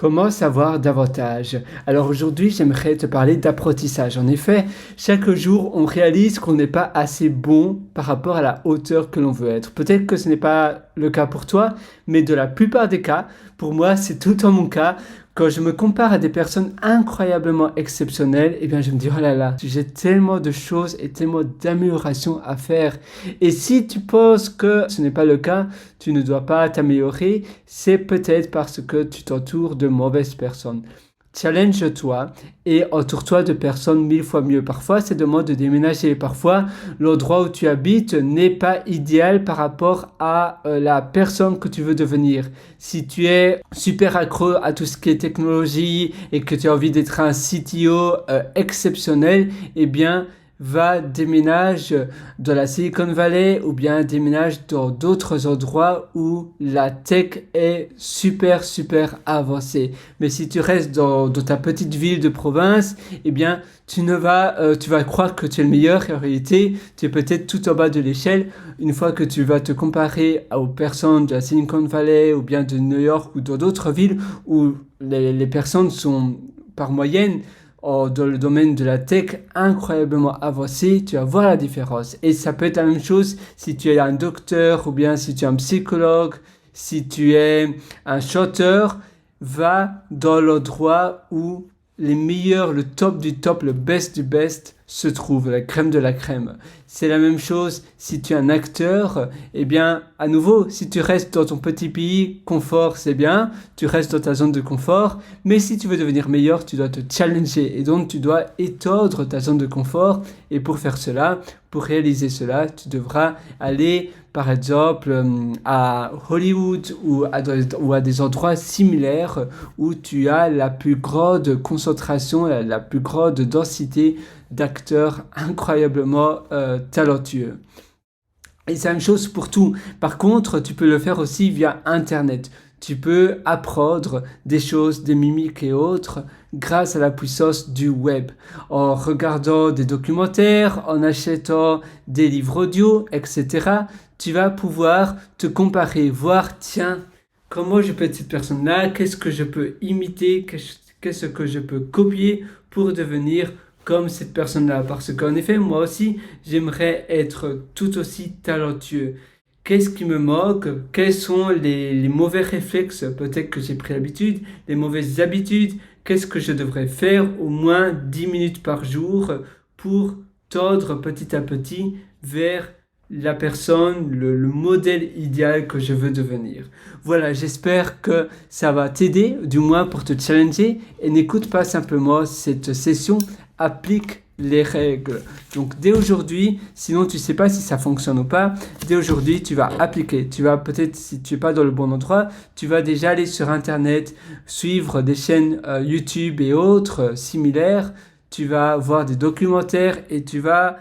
Comment savoir davantage? Alors aujourd'hui, j'aimerais te parler d'apprentissage. En effet, chaque jour, on réalise qu'on n'est pas assez bon par rapport à la hauteur que l'on veut être. Peut-être que ce n'est pas le cas pour toi, mais de la plupart des cas, pour moi, c'est tout en mon cas. Quand je me compare à des personnes incroyablement exceptionnelles, eh bien, je me dis, oh là là, j'ai tellement de choses et tellement d'améliorations à faire. Et si tu penses que ce n'est pas le cas, tu ne dois pas t'améliorer, c'est peut-être parce que tu t'entoures de mauvaises personnes. Challenge-toi et entoure-toi de personnes 1000 fois mieux. Parfois, c'est demande de déménager. Parfois, l'endroit où tu habites n'est pas idéal par rapport à la personne que tu veux devenir. Si tu es super accro à tout ce qui est technologie et que tu as envie d'être un CTO exceptionnel, eh bien, déménage dans la Silicon Valley ou bien déménage dans d'autres endroits où la tech est super avancée. Mais si tu restes dans ta petite ville de province, eh bien tu vas croire que tu es le meilleur et en réalité tu es peut-être tout en bas de l'échelle. Une fois que tu vas te comparer aux personnes de la Silicon Valley ou bien de New York ou dans d'autres villes où les personnes sont par moyenne dans le domaine de la tech incroyablement avancé, tu vas voir la différence. Et ça peut être la même chose si tu es un docteur ou bien si tu es un psychologue, si tu es un chanteur, va dans l'endroit où les meilleurs, le top du top, le best du best se trouve, la crème de la crème. C'est la même chose si tu es un acteur, eh bien, à nouveau, si tu restes dans ton petit pays, confort, c'est bien, tu restes dans ta zone de confort, mais si tu veux devenir meilleur, tu dois te challenger et donc tu dois étendre ta zone de confort et pour faire cela, pour réaliser cela, tu devras aller par exemple à Hollywood ou à des endroits similaires où tu as la plus grande concentration, la plus grande densité d'acteurs incroyablement talentueux. Et c'est la même chose pour tout. Par contre, tu peux le faire aussi via Internet. Tu peux apprendre des choses, des mimiques et autres grâce à la puissance du web. En regardant des documentaires, en achetant des livres audio, etc. Tu vas pouvoir te comparer, voir, tiens, comment je peux être cette personne-là, qu'est-ce que je peux imiter, qu'est-ce que je peux copier pour devenir comme cette personne-là. Parce qu'en effet, moi aussi, j'aimerais être tout aussi talentueux. Qu'est-ce qui me moque? Quels sont les mauvais réflexes peut-être que j'ai pris l'habitude, les mauvaises habitudes? Qu'est-ce que je devrais faire au moins 10 minutes par jour pour tendre petit à petit vers la personne, le modèle idéal que je veux devenir. Voilà, j'espère que ça va t'aider, du moins pour te challenger, et n'écoute pas simplement cette session, applique les règles. Donc dès aujourd'hui, sinon tu ne sais pas si ça fonctionne ou pas, dès aujourd'hui tu vas appliquer. Tu vas peut-être, si tu n'es pas dans le bon endroit, tu vas déjà aller sur Internet, suivre des chaînes YouTube et autres similaires, tu vas voir des documentaires et tu vas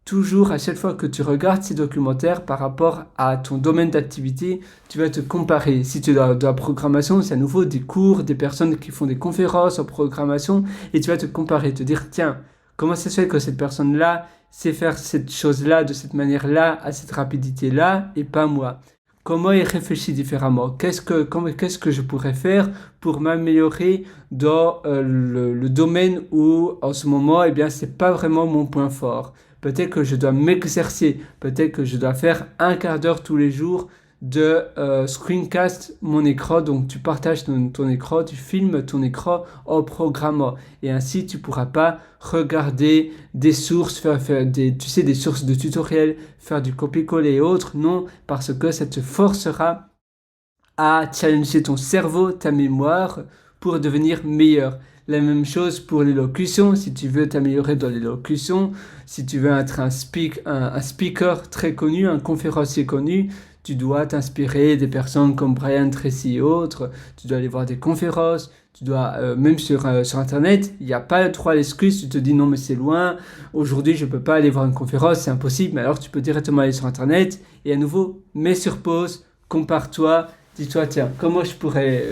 toujours, à chaque fois que tu regardes ces documentaires par rapport à ton domaine d'activité, tu vas te comparer. Si tu es dans la programmation, c'est à nouveau des cours, des personnes qui font des conférences en programmation, et tu vas te comparer, te dire, tiens, comment ça se fait que cette personne-là sait faire cette chose-là de cette manière-là, à cette rapidité-là, et pas moi? Comment il réfléchit différemment? Qu'est-ce que je pourrais faire pour m'améliorer dans le domaine où, en ce moment, eh bien, c'est pas vraiment mon point fort? Peut-être que je dois m'exercer, peut-être que je dois faire un quart d'heure tous les jours de screencast mon écran. Donc tu partages ton écran, tu filmes ton écran en programmant. Et ainsi tu pourras pas regarder des sources, faire des sources de tutoriels, faire du copier-coller et autres. Non, parce que ça te forcera à challenger ton cerveau, ta mémoire pour devenir meilleur. La même chose pour l'élocution, si tu veux t'améliorer dans l'élocution, si tu veux être un speaker très connu, un conférencier connu, tu dois t'inspirer des personnes comme Brian Tracy et autres, tu dois aller voir des conférences, tu dois, même sur Internet, il n'y a pas trop l'excuse, tu te dis non mais c'est loin, aujourd'hui je ne peux pas aller voir une conférence, c'est impossible, mais alors tu peux directement aller sur Internet et à nouveau, mets sur pause, compare-toi. Dis-toi, tiens, comment je pourrais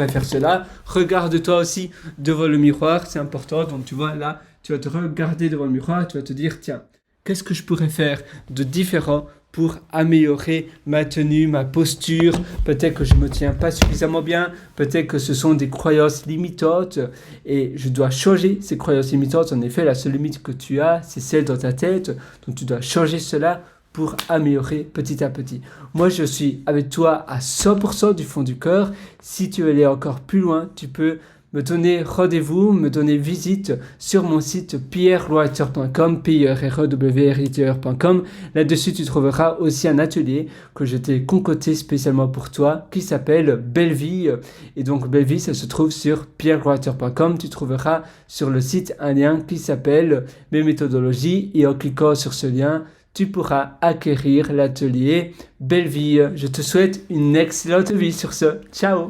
faire cela? Regarde-toi aussi devant le miroir, c'est important. Donc, tu vois, là, tu vas te regarder devant le miroir, tu vas te dire, tiens, qu'est-ce que je pourrais faire de différent pour améliorer ma tenue, ma posture. Peut-être que je me tiens pas suffisamment bien, peut-être que ce sont des croyances limitantes et je dois changer ces croyances limitantes. En effet, la seule limite que tu as, c'est celle dans ta tête, donc tu dois changer cela pour améliorer petit à petit. Moi, je suis avec toi à 100% du fond du cœur. Si tu veux aller encore plus loin, tu peux me donner rendez-vous, me donner visite sur mon site pierrewriter.com, pierrewriter.com. Là-dessus, tu trouveras aussi un atelier que je t'ai concocté spécialement pour toi qui s'appelle Belle Vie. Et donc, Belle Vie, ça se trouve sur pierrewriter.com. Tu trouveras sur le site un lien qui s'appelle Mes méthodologies et en cliquant sur ce lien, tu pourras acquérir l'atelier Belle Vie. Je te souhaite une excellente vie sur ce. Ciao!